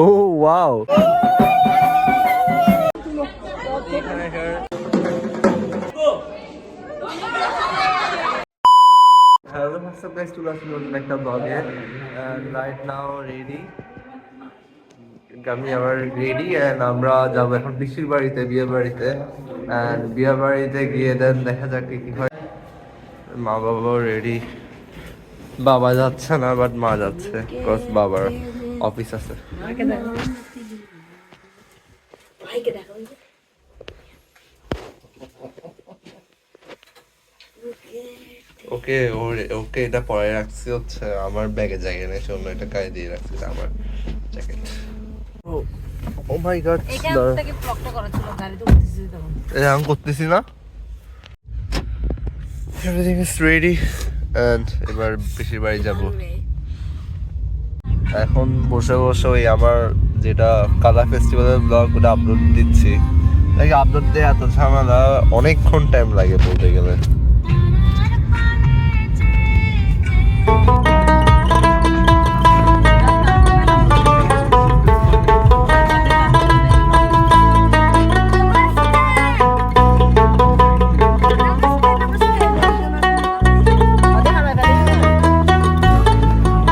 ও wow, hello WhatsApp guys, চলে আসছি নতুন একটা ব্লগে। রাইট নাও রেডি, আমি আবার রেডি অ্যান্ড আমরা যাবো এখন পিসির বাড়িতে, বিয়ে বাড়িতে। অ্যান্ড বিয়ে বাড়িতে গিয়ে দেন দেখা যাক কি হয়। মা বাবাও রেডি, বাবা যাচ্ছে না বাট মা যাচ্ছে, বিকজ বাবার অফিস আছে। ওকে ওকে এটা পরে রাখছি হচ্ছে আমার ব্যাগে জায়গা নেই, অন্য একটা গায়ে দিয়ে রাখছি আমার জ্যাকেট। ও মাই গড, আমি করতেছি না। এভরিথিং ইজ রেডি এন্ড এবার পিসির বাড়ি যাব। এখন বসে বসে ওই আমার যেটা কালা ফেস্টিভ্যালের ব্লগ ওটা আপলোড দিচ্ছি। আপলোড দিয়ে এত ঝামেলা, অনেকক্ষণ টাইম লাগে বলতে গেলে।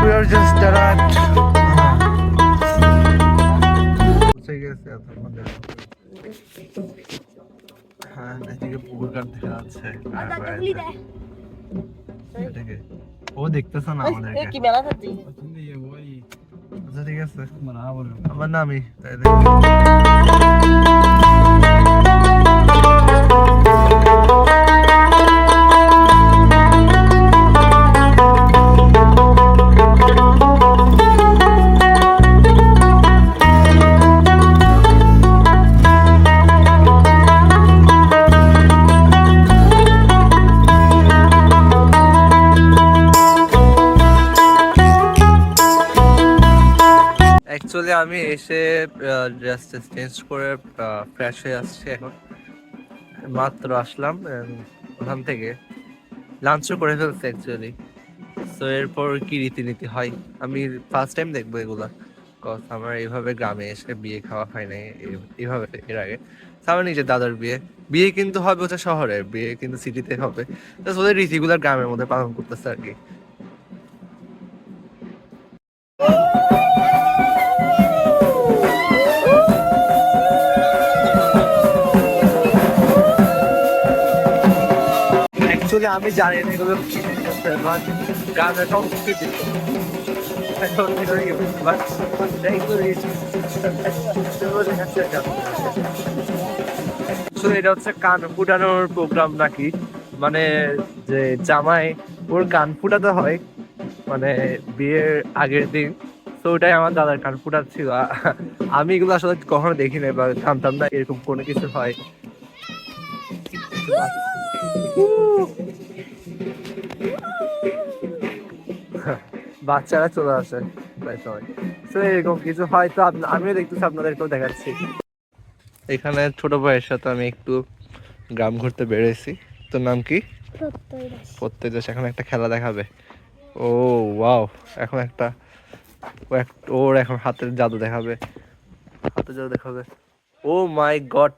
We are just arrived. হ্যাঁ, এদিকে পুকুর কাট দেখা যাচ্ছে। ও দেখতেছ না আমাদেরকে? কি মেলা থাকতি? আচ্ছা ঠিক আছে, আমার নামই তাইলে। অ্যাকচুয়ালি আমি এসে ড্রেসটা চেঞ্জ করে ফ্রেশ হয়ে আসছি, এখন মাত্র আসলাম ওখান থেকে, লাঞ্চও করে ফেলছি অ্যাকচুয়ালি। সো এরপর কি রীতিনীতি হয় আমি ফার্স্ট টাইম দেখবো এগুলা, কজ আমার এইভাবে গ্রামে এসে বিয়ে খাওয়া হয় নাই এইভাবে এর আগে। আমার নিজের দাদার বিয়ে, বিয়ে কিন্তু হবে হচ্ছে শহরের, বিয়ে কিন্তু সিটিতে হবে। তো ওদের রীতিগুলা গ্রামের মধ্যে পালন করতেছে আর কি। অ্যাকচুয়ালি আমি জানি না এগুলো গ্রামের সংস্কৃতি। এটা হচ্ছে কান ফুটানোর প্রোগ্রাম নাকি, মানে যে জামাই ওর কান ফুটাতে হয় মানে বিয়ের আগের দিন। তো ওটাই আমার দাদার কান ফুটাচ্ছিল। আমি এগুলো আসলে কখনো দেখি না বা জানতাম না এরকম কোনো কিছু হয়। বাচ্চারা চলে আসে প্রায় সময়, তো এরকম কিছু হয়। তো আমিও দেখতেছি, আপনাদেরকেও দেখাচ্ছি। এখানে ছোট ভাইয়ের সাথে আমি একটু গ্রাম ঘুরতে বেরোইছি। তোর নাম কি? প্রত্যয় দাস। এখন একটা খেলা দেখাবে। ও ওয়াও, এখন একটা ওর এখন হাতের জাদু দেখাবে, হাতের জাদু দেখাবে। ও মাই গড,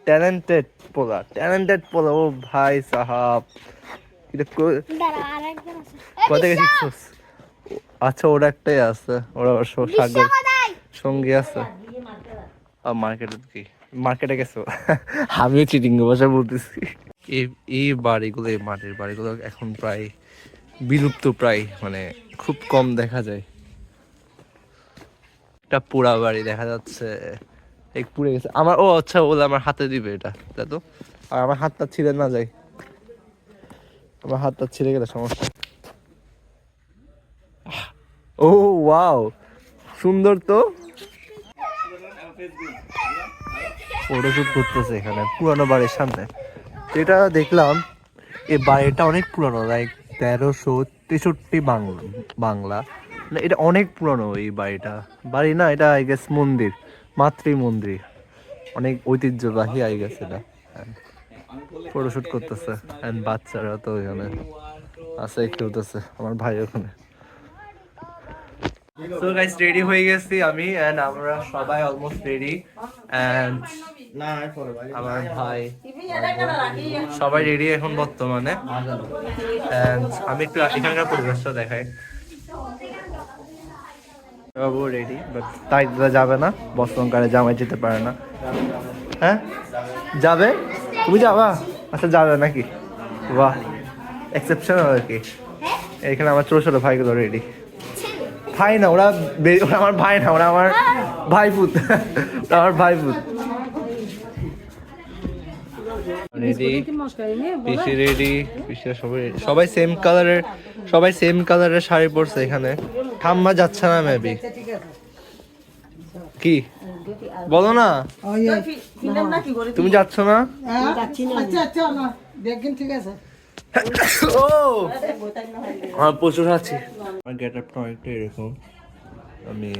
ট্যালেন্টেড পোলা, ট্যালেন্টেড পোলা। ও ভাই সাহাব, এটা কোথা থেকে শিখছস? আচ্ছা, ওর একটাই আছে, ওরা সাগর সঙ্গী আছে। মার্কেটে কি, মার্কেটে গেছো? আমিও চিটিং ভাষা বলতেছি। এই বাড়িগুলো, এই মাটির বাড়িগুলো এখন প্রায় বিলুপ্ত, প্রায় মানে খুব কম দেখা যায়। একটা পোড়া বাড়ি দেখা যাচ্ছে, এই পুড়ে গেছে আমার। ও আচ্ছা, ওগুলো আমার হাতে দিবে এটা, তাই তো। আর আমার হাতটা ছিঁড়ে না যায়, আমার হাতটা ছিঁড়ে গেলে সমস্যা। ও ওয়াও, সুন্দর তো। ফটোশুট করতেছে এখানে পুরানো বাড়ির সামনে। যেটা দেখলাম এই বাড়িটা অনেক পুরানো, লাইক 1363 বাংলা। মানে এটা অনেক পুরানো এই বাড়িটা। বাড়ি না এটা, আই গেস মন্দির, মাতৃ মন্দির, অনেক ঐতিহ্যবাহী আই গেস এটা। ফটোশুট করতেছে এন্ড বাচ্চারা তো এখানে আছে, খেলতেছে। আমার ভাই ওখানে সো গাইস রেডি হয়ে গেছি আমি এন্ড আমরা সবাই অলমোস্ট রেডি এন্ড আমার ভাই সবাই রেডি এখন বর্তমানে এন্ড আমি একটু এখানকার পরিবেশটা দেখাই বাবু রেডি বাট তাই যাবে না বস্ত্রঙ্কারে জামাই যেতে পারে না হ্যাঁ যাবে তুমি যাবা আচ্ছা যাবে নাকি বাহ এক্সেপশনাল আর কি এখানে আমার ছোট ছোট ভাইগুলো রেডি ভাই না ওরা ওরা আমার ভাই না ওরা আমার ভাইপুত ওরা আমার ভাইপুত রেডি পিসি রেডি পিসি সবাই সেম কালারের শাড়ি পরছে এখানে ঠাম্মা যাচ্ছে না মেবি কি বলো না তুমি যাচ্ছ না ও আমার প্রচুর আছে আমার গেট আপটা অনেকটা এরকম আমি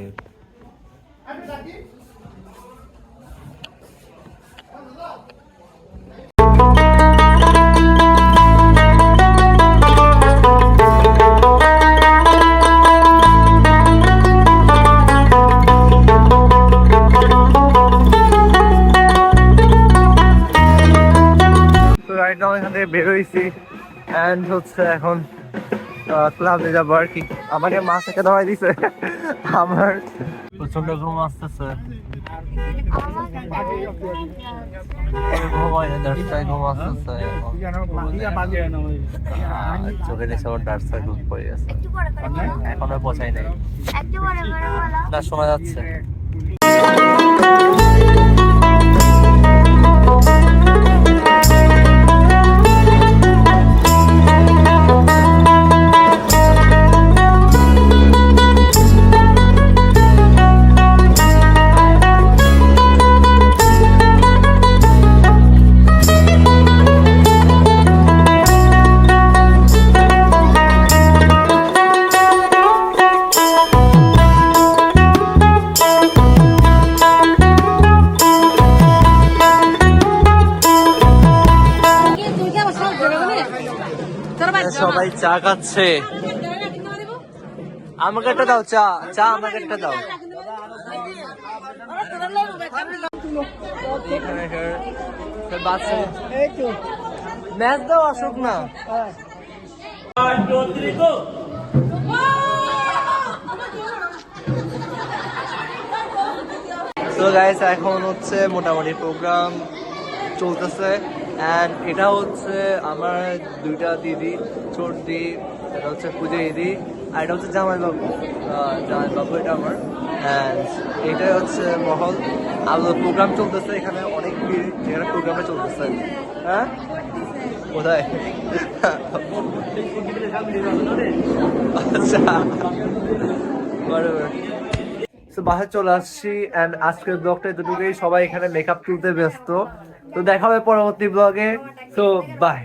এখান থেকে বেরোইছি এন্ড হচ্ছে এখন ক্লাবে যাবো আর কি আমাকে মা থেকে ধরাই দিছে আমার প্রচন্ড ঘুম আসতেছে চোখে নিচে আমার ডার্ক সার্কেল পড়ে গেছে এখনো পৌঁছাই নাই না শোনা যাচ্ছে সবাই চা খাচ্ছে আমাকে একটা দাও চা চা আমাকে একটা দাও ম্যাচ দাও আসুক না তো গাইস এখন হচ্ছে মোটামুটি প্রোগ্রাম চলতেছে অ্যান্ড এটা হচ্ছে আমার দুইটা দিদি ছোট দি এটা হচ্ছে পূজা দিদি আর এটা হচ্ছে জামাইবাবু এটা আমার অ্যান্ড এটাই হচ্ছে মহল আলো প্রোগ্রাম চলতেছে এখানে অনেক ভিড় যেখানে প্রোগ্রামে চলতেছে হ্যাঁ কোথায় আচ্ছা বরাবর তো বাসায় চলে আসছি অ্যান্ড আজকের ব্লগটা এতটুকুই সবাই এখানে মেকআপ তুলতে ব্যস্ত তো দেখা হবে পরবর্তী ব্লগে তো বাই